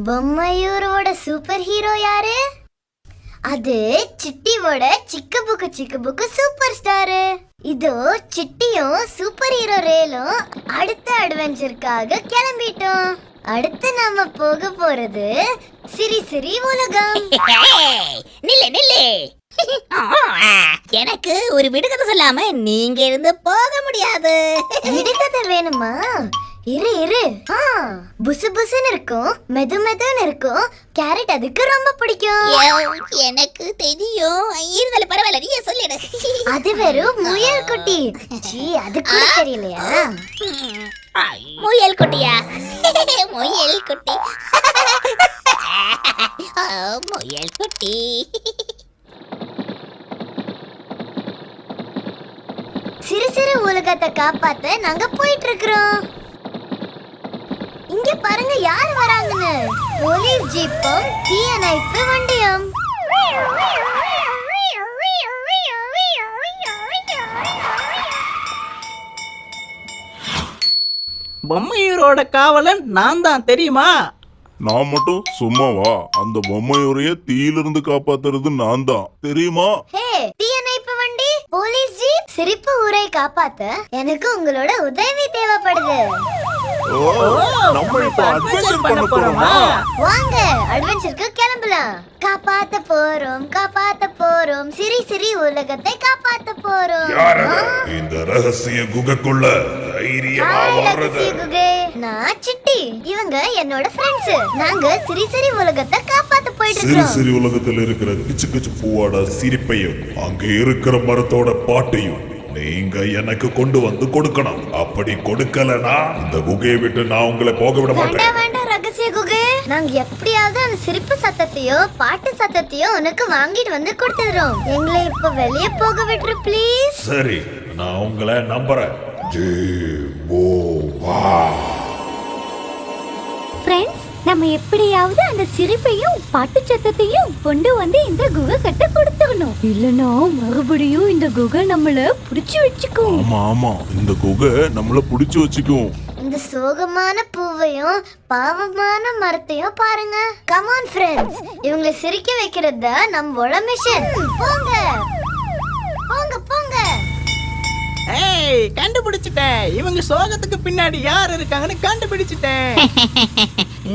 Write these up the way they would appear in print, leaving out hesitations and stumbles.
பொம்மையூரோட super hero யாரு? அது சிட்டியோட சிக்கு புக்கு சூப்பர் ஸ்டாரு. இதோ சிட்டியும் சூப்பர் ஹீரோ ரேலும் அடுத்த அட்வென்ச்சருக்காக கிளம்பிட்டோம். அடுத்து நாம போக போறது சிரி சிரி உலகம். நில்லு எனக்கு ஒரு விடுகதை சொல்லாம நீங்க இருந்து போக முடியாது. விடுகதை வேணுமா? இரு புசு புசுன்னு இருக்கும், மெதுன்னு இருக்கும். கேரட் அதுக்கு ரொம்ப பிடிக்கும். எனக்கு தெரியும், இருந்தாலும் பரவாயில்ல, நீயே சொல்லிடு. அது வெறும் முயல் குட்டி. அது கூட தெரியலையா? முயல் குட்டியா? முயல் குட்டி, முயல் குட்டி. சிறு சிறு உலகத்தை காப்பாத்த நாங்க போயிட்டு இருக்கிறோம். இங்க பாருங்க யார் வராங்கன்னு. போலீஸ் ஜீப்பும் தீயணைப்பு வண்டியும். பொம்மையூரோட காவலன் நான் தான், தெரியுமா? நான் மட்டும் சும்மாவா? அந்த பொம்மையூரைய தீயிலிருந்து காப்பாத்துறது நான் தான், தெரியுமா? தீயணைப்பு வண்டி, போலீஸ் ஜீப், சிரிப்பு ஊரை காப்பாத்த எனக்கு உங்களோட உதவி தேவைப்படுது. நம்ம இப்ப அட்வென்ச்சர் பண்ண போறோமா? வாங்க அட்வென்ச்சருக்கு கிளம்பலாம். காப்பாத்த போறோம் சிரி சிரி உலகத்தை காப்பாத்த போறோம். இந்த ரகசிய குகைக்குள்ள தைரியமா வர்றது? நான் சிட்டி, இவங்க என்னோட ஃப்ரெண்ட்ஸ். நாங்க சிரி சிரி உலகத்தை காப்பாத்த போயிட்டு சிறு இருக்கோம். சிறு உலகத்துல இருக்கிற கிச்சு கிச்சு பூவோட சிரிப்பையும் அங்க இருக்கிற மரத்தோட பாட்டையும் நீங்க எனக்கு கொண்டு வந்து கொடுக்கணும். அப்படி கொடுக்கலனா இந்த குகையை விட்டு நான் உங்களை போக விட மாட்டேன். வேண்டாம் ரகசிய குகை. நாங்க எப்படியாவது அந்த சிரிப்பு சத்தத்தையோ பாட்டு சத்தத்தையோ உனக்கு வாங்கிட்டு வந்து கொடுத்துறோம். எங்களை இப்ப வெளியே போக விட்டுரு ப்ளீஸ். சரி, நான் உங்களை நம்புறேன். ஃப்ரெண்ட்ஸ், நம்ம எப்படியாவது அந்த சிரிப்பையும் பாட்டு சத்தத்தையும் கொண்டு வந்து இந்த குகை கட்ட கொடுத்துடணும். இல்லனா மறுபடியும் இந்த குகை நம்மள புடிச்சு வச்சுக்கும். ஆமா, இந்த குகை நம்மள புடிச்சு வச்சுக்கும். இந்த சோகமான பூவையும் பாவமான மரத்தையும் பாருங்க. கம் ஆன் ஃப்ரெண்ட்ஸ், இவங்களை சிரிக்க வைக்கிறது தான் நம்மளோட மிஷன். போங்க போங்க போங்க. ஏய், கண்டுபிடிச்சிட்டேன். இவங்க சோகத்துக்கு பின்னாடி யார் இருக்காங்கன்னு கண்டுபிடிச்சிட்டேன்.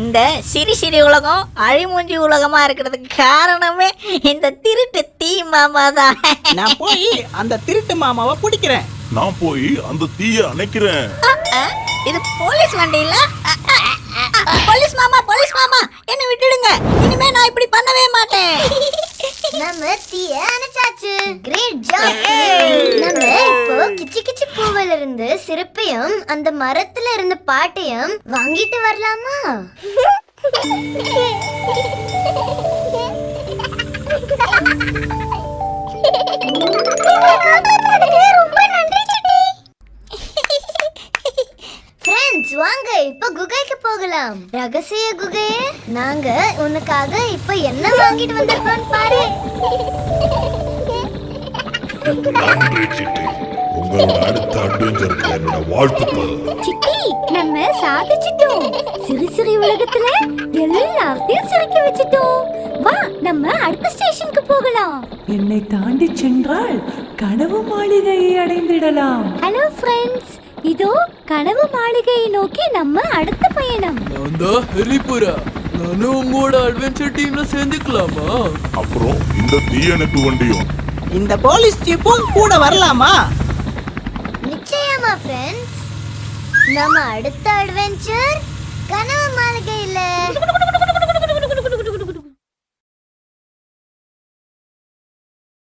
இந்த சிரி சிரி உலகம் அழிமூஞ்சி உலகமா இருக்கிறதுக்கு காரணமே இந்த திருட்டு தீ மாமா தான். நான் போய் அந்த திருட்டு மாமாவை பிடிக்கிறேன். நான் போய் அந்த தீய அணைக்கிறேன். இது போலீஸ் வண்டி இல்ல? போலீஸ் மாமா என்ன விட்டுடுங்க. இனிமே நான் இப்படி பண்ணவே மாட்டேன். நம்ம தீய அணைச்சாச்சு. Great job. நம்ம இப்போ கிச்சி கிச்சி பூவில இருந்து சிரிப்பையும் அந்த மரத்துல இருந்து பாட்டையும் வாங்கிட்டு வரலாமா? ரொம்ப நன்றி சிட்டி. ஃப்ரெண்ட்ஸ், வாங்க இப்ப குகைக்கு போகலாம். ரகசிய குகை, நாங்க உனக்காக இப்ப என்ன வாங்கிட்டு வந்திருக்கோம் பாரு. நன்றி சிட்டி. உங்களோட அடுத்த அட்வென்ச்சருக்கு என்னோட வாழ்த்துக்கள். சிட்டி, நம்ம சாதிச்சிட்டோம். சிறு சிறு உலகத்துல எல்லாத்தையும் சிரிக்க வச்சிட்டோம். வா, நம்ம அடுத்த ஸ்டேஷனுக்கு போகலாம். என்னை தாண்டி சென்றால் கனவு மாளிகையை அடைந்திடலாம். ஹலோ ஃப்ரெண்ட்ஸ், இதோ கனவு மாளிகையை நோக்கி நம்ம அடுத்த பயணம். நான் தான் ஹெலிபுரா. நானும் உங்களோட அட்வென்ச்சர் டீம்ல சேர்ந்துக்கலாமா? அப்புறம் இந்த தீயணைப்பு வண்டியும். இந்த போலீஸ் ஜீப்பும் கூட வரலாமா? நிச்சயமா ஃப்ரெண்ட்ஸ். நம்ம அடுத்த அட்வென்ச்சர் கனவு மாளிகை